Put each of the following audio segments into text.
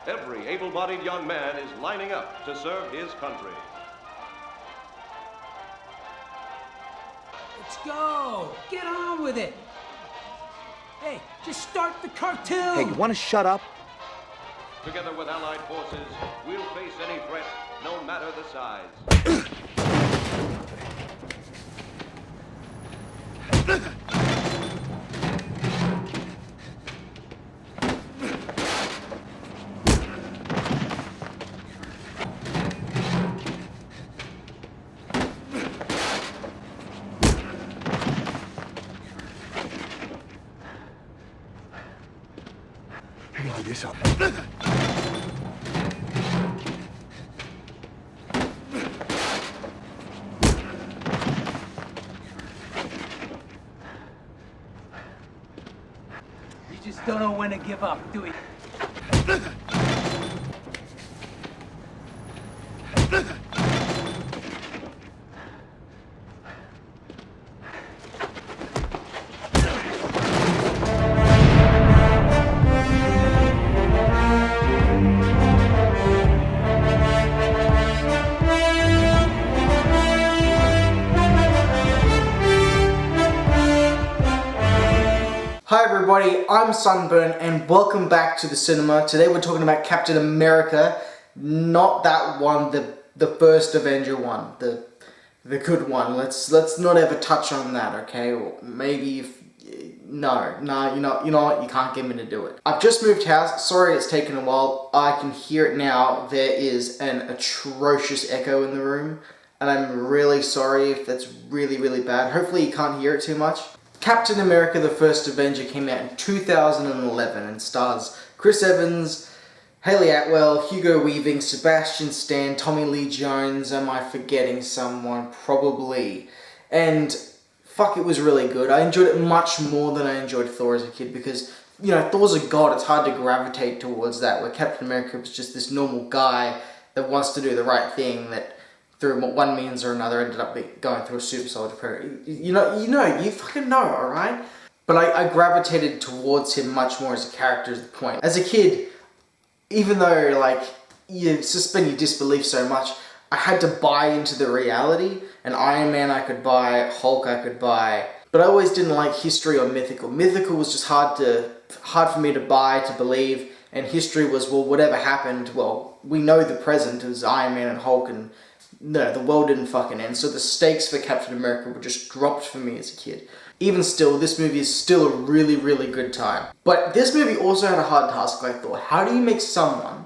Every able-bodied young man is lining up to serve his country. Let's go! Get on with it! Hey, just start the cartoon! Hey, you want to shut up? Together with Allied forces, we'll face any threat, no matter the size. Hang this up. You just don't know when to give up, do we? Hi everybody, I'm Sunburn and welcome back to the cinema. Today we're talking about Captain America, not that one, the first Avenger one, the good one. Let's not ever touch on that, okay? Or maybe if no, you know what, you can't get me to do it. I've just moved house. Sorry it's taken a while. I can hear it now. There is an atrocious echo in the room, and I'm really sorry if that's really bad. Hopefully you can't hear it too much. Captain America the First Avenger came out in 2011 and stars Chris Evans, Haley Atwell, Hugo Weaving, Sebastian Stan, Tommy Lee Jones. Am I forgetting someone? Probably. And fuck, it was really good. I enjoyed it much more than I enjoyed Thor as a kid because, you know, Thor's a god. It's hard to gravitate towards that, where Captain America was just this normal guy that wants to do the right thing that through one means or another ended up going through a super soldier period. You fucking know, alright? But I gravitated towards him much more as a character, is the point. As a kid, even though, like, you suspend your disbelief so much, I had to buy into the reality, and Iron Man I could buy, Hulk I could buy, but I always didn't like history or mythical. Mythical was just hard for me to buy, to believe, and history was, well, whatever happened, well, we know the present, it was Iron Man and Hulk, and no, the world didn't fucking end, so the stakes for Captain America were just dropped for me as a kid. Even still, this movie is still a really good time. But this movie also had a hard task, I thought. How do you make someone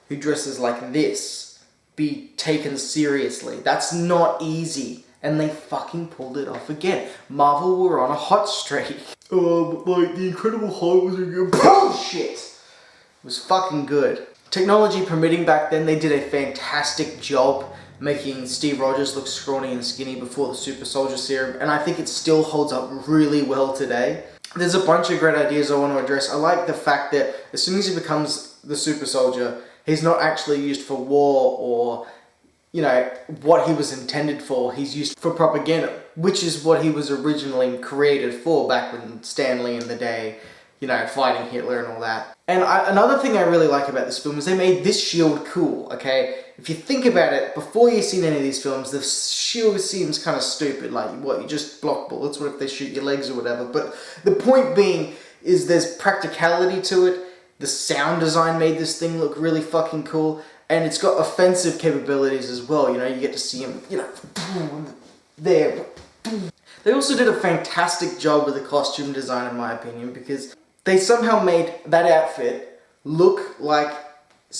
who dresses like this be taken seriously? That's not easy. And they fucking pulled it off again. Marvel were on a hot streak. Like, the Incredible Hulk was a good bullshit! It was fucking good. Technology permitting back then, they did a fantastic job making Steve Rogers look scrawny and skinny before the super soldier serum, and I think it still holds up really well today. There's a bunch of great ideas I want to address. I like the fact that as soon as he becomes the super soldier, he's not actually used for war or, you know, what he was intended for. He's used for propaganda, which is what he was originally created for back when Stan Lee in the day, you know, fighting Hitler and all that. And another thing I really like about this film is they made this shield cool, okay? If you think about it, before you've seen any of these films, the shield seems kind of stupid, like, what, you just block bullets, what if they shoot your legs or whatever? But the point being is there's practicality to it, the sound design made this thing look really fucking cool, and it's got offensive capabilities as well, you know, you get to see him, you know, there. They also did a fantastic job with the costume design, in my opinion, because they somehow made that outfit look like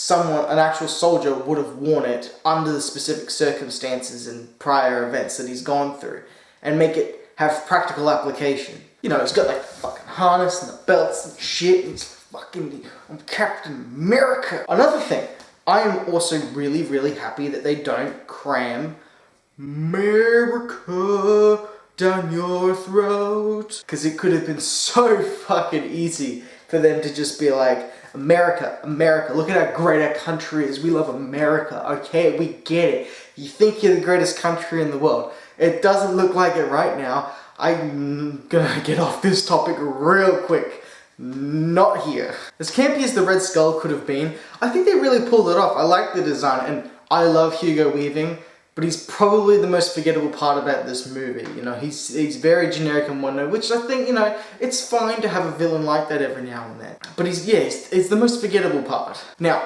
an actual soldier would have worn it under the specific circumstances and prior events that he's gone through, and make it have practical application. You know, it's got like fucking harness and the belts and shit, and it's fucking, I'm Captain America. Another thing, I am also really happy that they don't cram America down your throat, because it could have been so fucking easy for them to just be like, America, look at how great our country is, we love America, okay, we get it, you think you're the greatest country in the world. It doesn't look like it right now. I'm gonna get off this topic real quick. Not here. As campy as the Red Skull could have been, I think they really pulled it off. I like the design, and I love Hugo Weaving, but he's probably the most forgettable part about this movie. You know, he's very generic and one note, which I think, you know, it's fine to have a villain like that every now and then. But he's the most forgettable part. Now,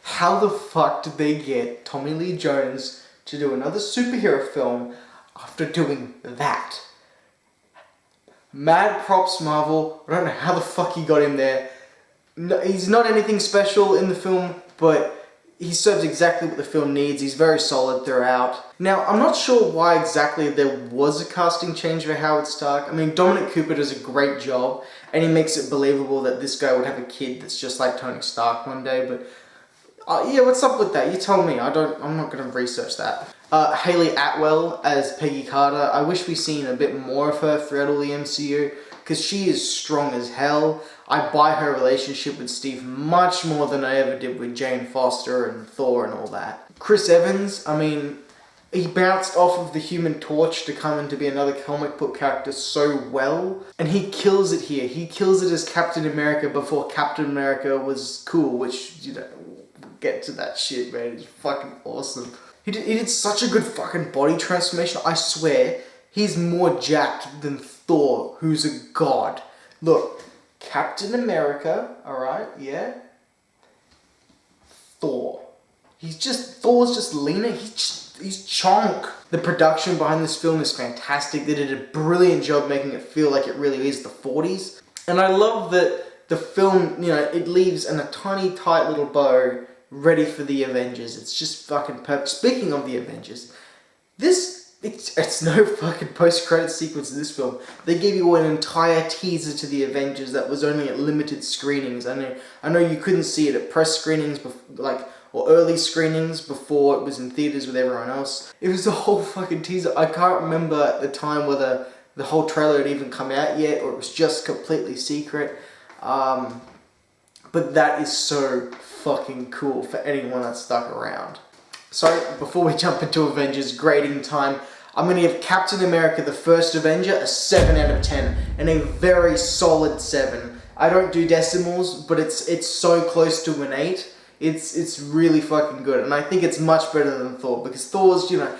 how the fuck did they get Tommy Lee Jones to do another superhero film after doing that? Mad props, Marvel. I don't know how the fuck he got him there. No, he's not anything special in the film, but he serves exactly what the film needs. He's very solid throughout. Now, I'm not sure why exactly there was a casting change for Howard Stark. I mean, Dominic Cooper does a great job, and he makes it believable that this guy would have a kid that's just like Tony Stark one day, but yeah, what's up with that? You tell me. I'm not going to research that. Hayley Atwell as Peggy Carter. I wish we'd seen a bit more of her throughout all the MCU, because she is strong as hell. I buy her relationship with Steve much more than I ever did with Jane Foster and Thor and all that. Chris Evans, I mean, he bounced off of the Human Torch to come in to be another comic book character so well, and he kills it here. He kills it as Captain America before Captain America was cool, which, you know, we'll get to that shit, man. It's fucking awesome. He did such a good fucking body transformation. I swear, he's more jacked than Thor, who's a god. Look, Captain America, alright, yeah? Thor's just leaner, he's chonk. The production behind this film is fantastic. They did a brilliant job making it feel like it really is the 40s. And I love that the film, you know, it leaves in a tiny, tight little bow ready for the Avengers. It's just fucking perfect. Speaking of the Avengers, it's no fucking post-credit sequence in this film. They gave you an entire teaser to the Avengers that was only at limited screenings. I know you couldn't see it at press screenings, or early screenings before it was in theaters with everyone else. It was a whole fucking teaser. I can't remember at the time whether the whole trailer had even come out yet, or it was just completely secret. But that is so fucking cool for anyone that stuck around. So, before we jump into Avengers grading time, I'm going to give Captain America the First Avenger a 7 out of 10, and a very solid 7. I don't do decimals, but it's so close to an 8. It's really fucking good, and I think it's much better than Thor, because Thor's, you know,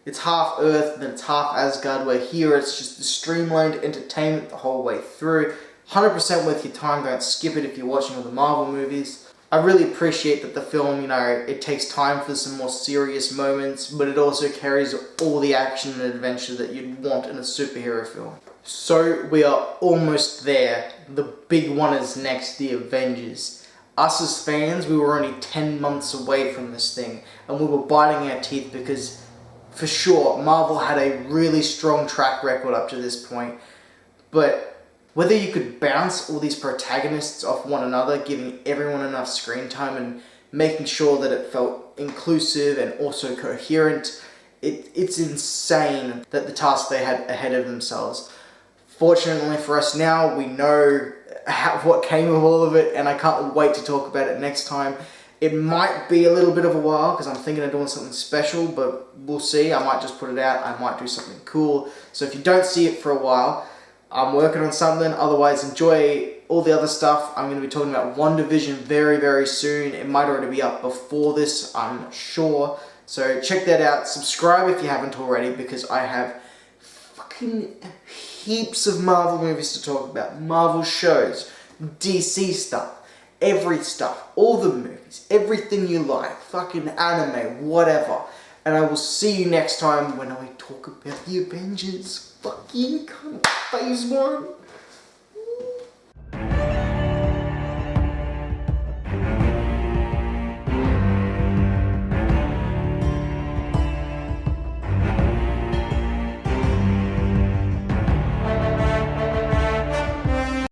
it's half Earth, and then it's half Asgard, where here it's just streamlined entertainment the whole way through. 100% worth your time, don't skip it if you're watching all the Marvel movies. I really appreciate that the film, you know, it takes time for some more serious moments, but it also carries all the action and adventure that you'd want in a superhero film. So, we are almost there. The big one is next, the Avengers. Us as fans, we were only 10 months away from this thing, and we were biting our teeth because, for sure, Marvel had a really strong track record up to this point, but whether you could bounce all these protagonists off one another, giving everyone enough screen time and making sure that it felt inclusive and also coherent, it's insane that the task they had ahead of themselves. Fortunately for us now, we know what came of all of it, and I can't wait to talk about it next time. It might be a little bit of a while because I'm thinking of doing something special, but we'll see. I might just put it out. I might do something cool. So if you don't see it for a while, I'm working on something. Otherwise, enjoy all the other stuff. I'm going to be talking about WandaVision very, very soon. It might already be up before this. I'm not sure. So check that out. Subscribe if you haven't already, because I have fucking heaps of Marvel movies to talk about. Marvel shows, DC stuff, every stuff, all the movies, everything you like, fucking anime, whatever. And I will see you next time when I talk about the Avengers. Fucking Phase 1.